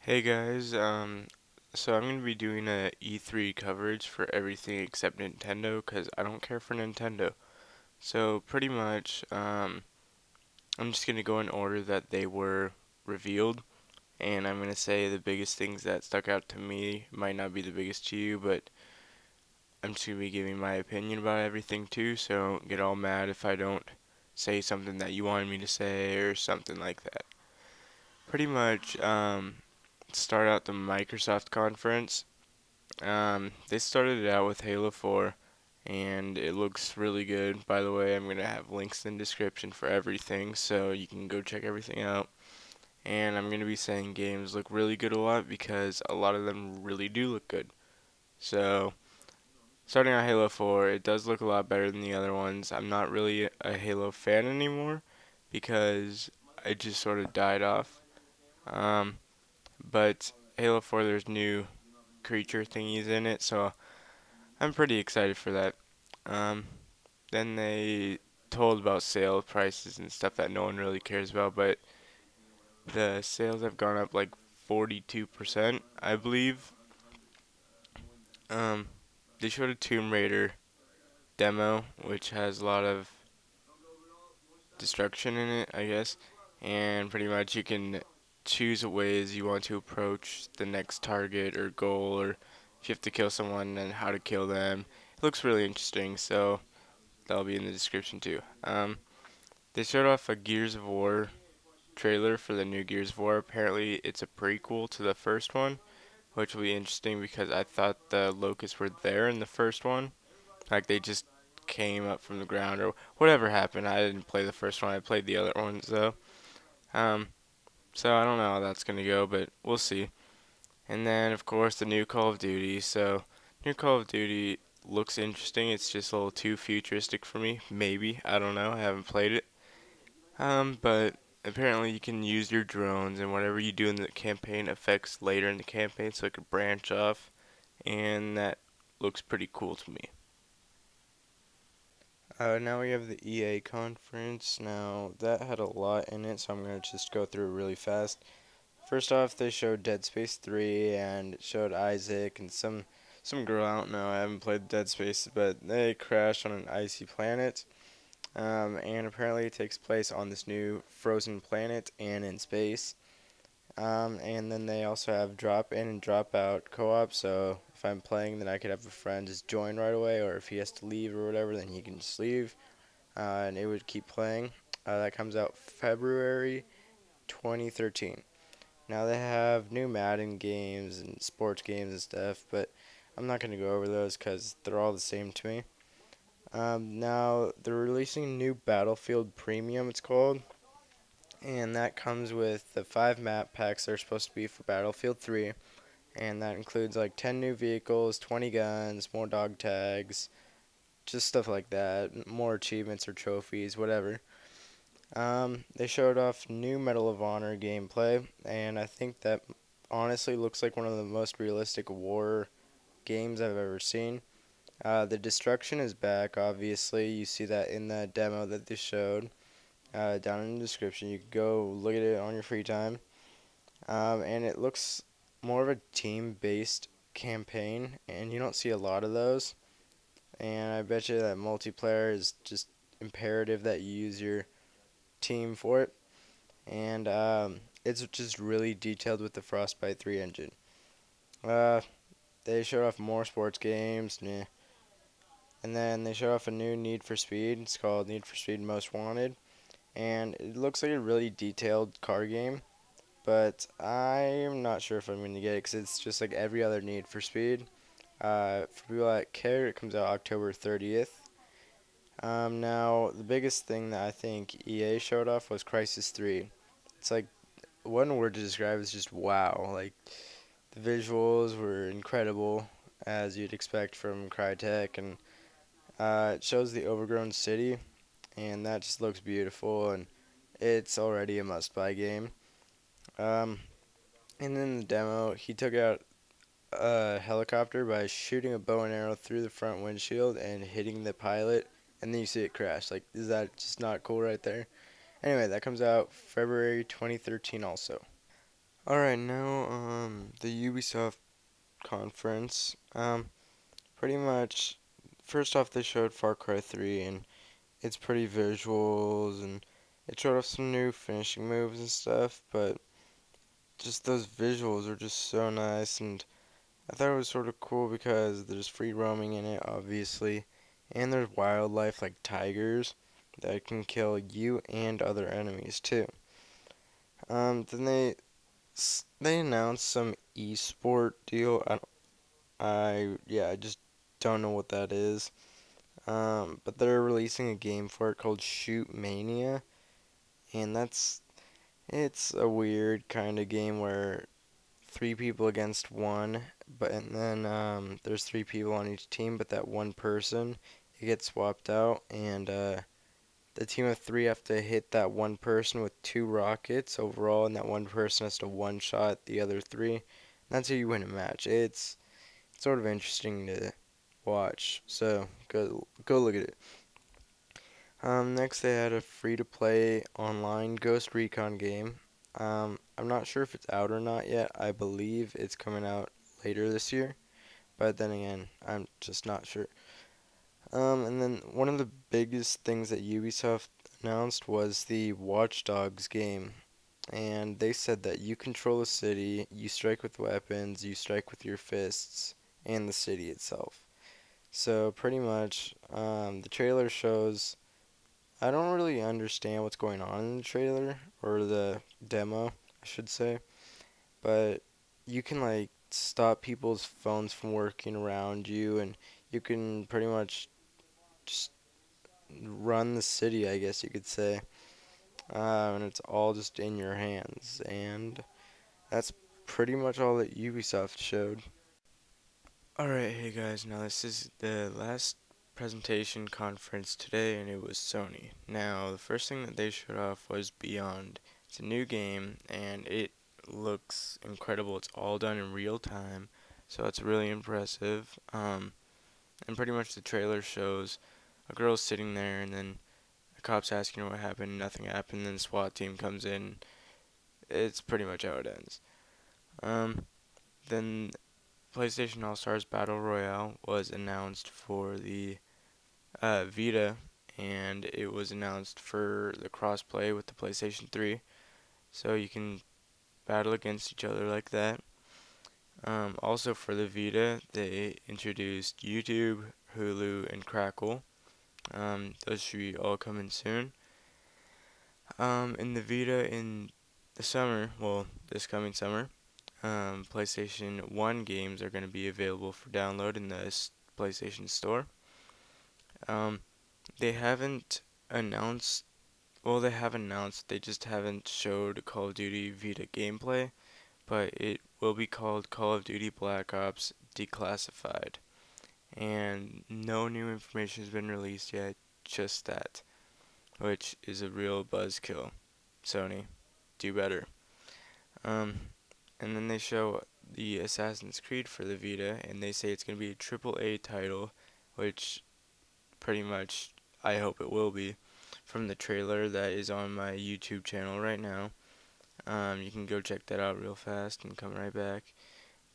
Hey guys, so I'm gonna be doing a E3 coverage for everything except Nintendo because I don't care for Nintendo. So pretty much, I'm just gonna go in order that they were revealed, and I'm gonna say the biggest things that stuck out to me might not be the biggest to you, but I'm just gonna be giving my opinion about everything too. So don't get all mad if I don't say something that you wanted me to say or something like that. Pretty much, start out the Microsoft conference. They started it out with Halo 4, and it looks really good. By the way, I'm going to have links in the description for everything, so you can go check everything out. And I'm going to be saying games look really good a lot because a lot of them really do look good. So, starting on Halo 4, it does look a lot better than the other ones. I'm not really a Halo fan anymore because it just sort of died off. Um, but Halo 4, there's new creature thingies in it, so I'm pretty excited for that. Um, then they told about sale prices and stuff that no one really cares about, but the sales have gone up like 42%, I believe. Um, they showed a Tomb Raider demo, which has a lot of destruction in it, I guess, and pretty much you can choose ways you want to approach the next target or goal, or if you have to kill someone and how to kill them. It looks really interesting, so that'll be in the description too. They showed off a Gears of War trailer for the new Gears of War. Apparently, it's a prequel to the first one, which will be interesting because I thought the locusts were there in the first one. Like they just came up from the ground or whatever happened. I didn't play the first one. I played the other ones though. Um, so I don't know how that's gonna go, but we'll see. And then of course the new Call of Duty. So new Call of Duty looks interesting. It's just a little too futuristic for me. Maybe I don't know. I haven't played it. But apparently you can use your drones and whatever you do in the campaign affects later in the campaign, so it could branch off, and that looks pretty cool to me. Now we have the EA conference. Now that had a lot in it, so I'm gonna just go through it really fast. First off, they showed Dead Space 3 and it showed Isaac and some girl. I don't know. I haven't played Dead Space, but they crashed on an icy planet. And apparently it takes place on this new frozen planet and in space. And then they also have drop in and drop out co-op. So if I'm playing, then I could have a friend just join right away, or if he has to leave or whatever, then he can just leave, and it would keep playing. That comes out February 2013. Now they have new Madden games and sports games and stuff, but I'm not gonna go over those because they're all the same to me. Now they're releasing new Battlefield Premium, it's called, and that comes with the 5 map packs that are supposed to be for Battlefield 3, and that includes like 10 new vehicles, 20 guns, more dog tags, just stuff like that, more achievements or trophies, whatever. They showed off new Medal of Honor gameplay, and I think that honestly looks like one of the most realistic war games I've ever seen. The destruction is back, obviously. You see that in the demo that they showed. Down in the description. You can go look at it on your free time. And it looks more of a team-based campaign, and you don't see a lot of those. And I bet you that multiplayer is just imperative that you use your team for it. And it's just really detailed with the Frostbite 3 engine. Uh, they showed off more sports games, and then they showed off a new Need for Speed. It's called Need for Speed Most Wanted, and it looks like a really detailed car game. But I'm not sure if I'm going to get it because it's just like every other Need for Speed. For people that care, it comes out October 30th. Now, the biggest thing that I think EA showed off was Crisis 3. It's like one word to describe is just wow. Like, the visuals were incredible, as you'd expect from Crytek, and it shows the overgrown city, and that just looks beautiful, and it's already a must-buy game. Um, and in the demo, he took out a helicopter by shooting a bow and arrow through the front windshield and hitting the pilot, and then you see it crash. Like, is that just not cool right there? Anyway, that comes out February 2013 also. Alright, now, the Ubisoft conference. Pretty much, first off, they showed Far Cry 3, and it's pretty visuals, and it showed off some new finishing moves and stuff, but just those visuals are just so nice, and I thought it was sort of cool because there's free roaming in it, obviously, and there's wildlife like tigers that can kill you and other enemies too. Then they announced some esport deal. I just don't know what that is. But they're releasing a game for it called Shoot Mania, and it's a weird kind of game where three people against one, but and then there's three people on each team, but that one person it gets swapped out, and the team of three have to hit that one person with two rockets overall, and that one person has to one shot the other three. That's how you win a match. It's sort of interesting to watch, so go look at it. Next they had a free-to-play online Ghost Recon game. I'm not sure if it's out or not yet. I believe it's coming out later this year, but then again, I'm just not sure. And then one of the biggest things that Ubisoft announced was the Watch Dogs game. And they said that you control a city, you strike with weapons, you strike with your fists, and the city itself. So pretty much, the trailer shows. I don't really understand what's going on in the trailer or the demo, I should say, but you can like stop people's phones from working around you, and you can pretty much just run the city, I guess you could say. And it's all just in your hands, and that's pretty much all that Ubisoft showed. Alright, hey guys, now this is the last presentation conference today, and it was Sony. Now, the first thing that they showed off was Beyond. It's a new game, and it looks incredible. It's all done in real time, so it's really impressive. And pretty much the trailer shows a girl sitting there, and then the cops asking her what happened, nothing happened, then the SWAT team comes in. It's pretty much how it ends. Um, then PlayStation ALLSTARS Battle Royale was announced for the Vita, and it was announced for the crossplay with the PlayStation 3, so you can battle against each other like that. Also for the Vita, they introduced YouTube, Hulu, and Crackle. Those should be all coming soon. In the Vita in the summer, well, this coming summer, PlayStation 1 games are going to be available for download in the PlayStation Store. Um, they haven't announced, well, they have announced, they just haven't showed Call of Duty Vita gameplay, but it will be called Call of Duty Black Ops Declassified. And no new information has been released yet, just that, which is a real buzzkill. Sony, do better. Um, and then they show the Assassin's Creed for the Vita, and they say it's going to be a AAA title, which pretty much I hope it will be. From the trailer that is on my YouTube channel right now, you can go check that out real fast and come right back.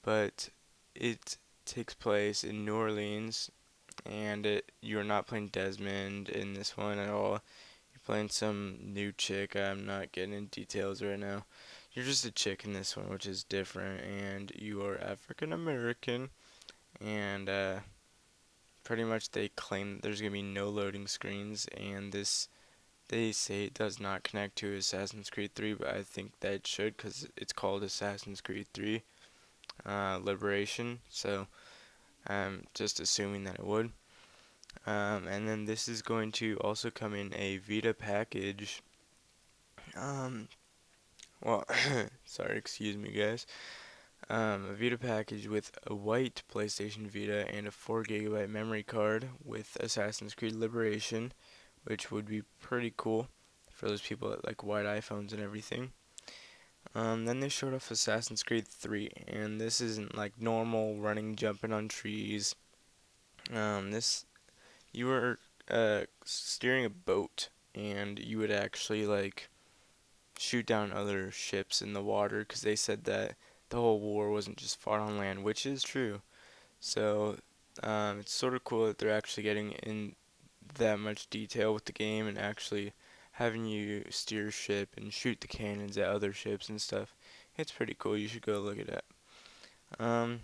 But it takes place in New Orleans, and you're not playing Desmond in this one at all. You're playing some new chick. I'm not getting into details right now. You're just a chick in this one, which is different, and you are African American, and pretty much they claim that there's gonna be no loading screens, and this they say it does not connect to Assassin's Creed 3, but I think that it should because it's called Assassin's Creed 3 Liberation, so I'm just assuming that it would. And then this is going to also come in a Vita package. Um, well, sorry, excuse me, guys. A Vita package with a white PlayStation Vita and a 4 GB memory card with Assassin's Creed Liberation, which would be pretty cool for those people that like white iPhones and everything. Then they showed off Assassin's Creed 3, and this isn't like normal running, jumping on trees. This you were steering a boat, and you would actually like shoot down other ships in the water, because they said that the whole war wasn't just fought on land, which is true. So it's sort of cool that they're actually getting in that much detail with the game and actually having you steer ship and shoot the cannons at other ships and stuff. It's pretty cool. You should go look at it. Um,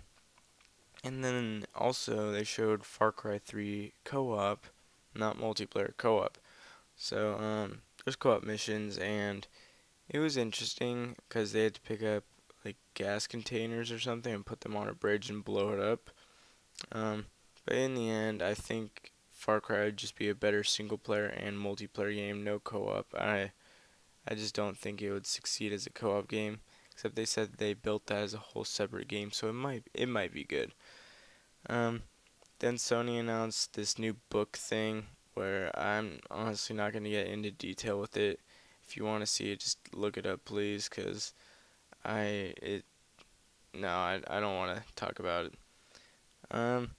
and then also they showed Far Cry 3 co-op, not multiplayer, co-op. So there's co-op missions, and it was interesting because they had to pick up like gas containers or something and put them on a bridge and blow it up. Um, but in the end, I think Far Cry would just be a better single player and multiplayer game, no co-op. I just don't think it would succeed as a co-op game. Except they said they built that as a whole separate game, so it might be good. Um, then Sony announced this new book thing where I'm honestly not gonna get into detail with it. If you want to see it, just look it up, please, cause I it no I don't want to talk about it. Um,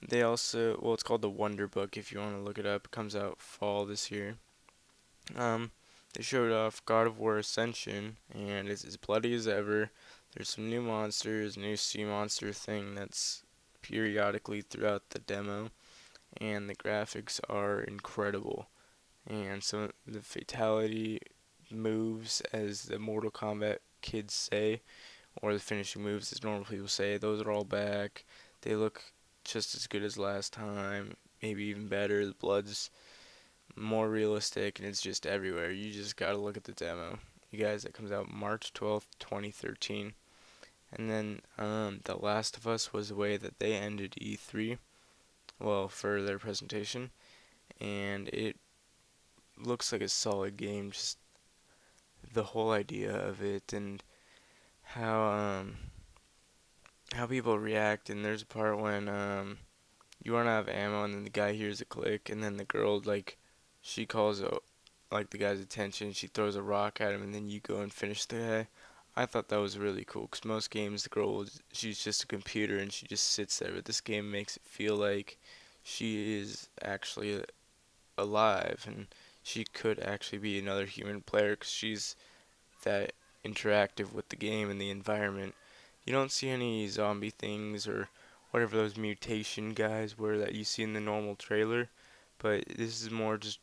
they also, well, it's called the Wonder Book. If you want to look it up, it comes out fall this year. Um, they showed off God of War Ascension, and it's as bloody as ever. There's some new monsters, new sea monster thing that's periodically throughout the demo, and the graphics are incredible. And some of the fatality moves, as the Mortal Kombat kids say, or the finishing moves, as normal people say, those are all back. They look just as good as last time, maybe even better. The blood's more realistic, and it's just everywhere. You just gotta look at the demo. You guys, that comes out March 12th, 2013. And then The Last of Us was the way that they ended E3, well, for their presentation, and it looks like a solid game. Just the whole idea of it and how how people react. And there's a part when you run out of ammo, and then the guy hears a click, and then the girl, like, she calls like the guy's attention. She throws a rock at him, and then you go and finish the guy. I thought that was really cool, because most games the girl she's just a computer and she just sits there, but this game makes it feel like she is actually alive, and she could actually be another human player, because she's that interactive with the game and the environment. You don't see any zombie things or whatever those mutation guys were that you see in the normal trailer, but this is more just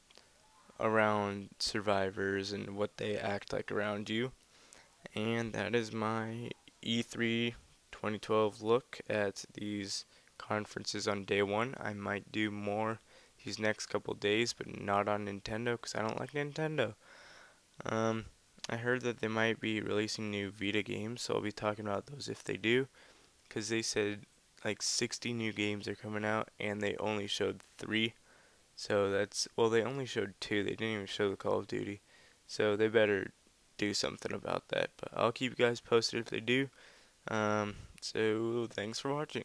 around survivors and what they act like around you. And that is my E3 2012 look at these conferences on day one. I might do more these next couple days, but not on Nintendo because I don't like Nintendo. Um, I heard that they might be releasing new Vita games, so I'll be talking about those if they do, because they said like 60 new games are coming out, and they only showed 3. So that's, well, they only showed 2. They didn't even show the Call of Duty. So they better do something about that. But I'll keep you guys posted if they do. So thanks for watching.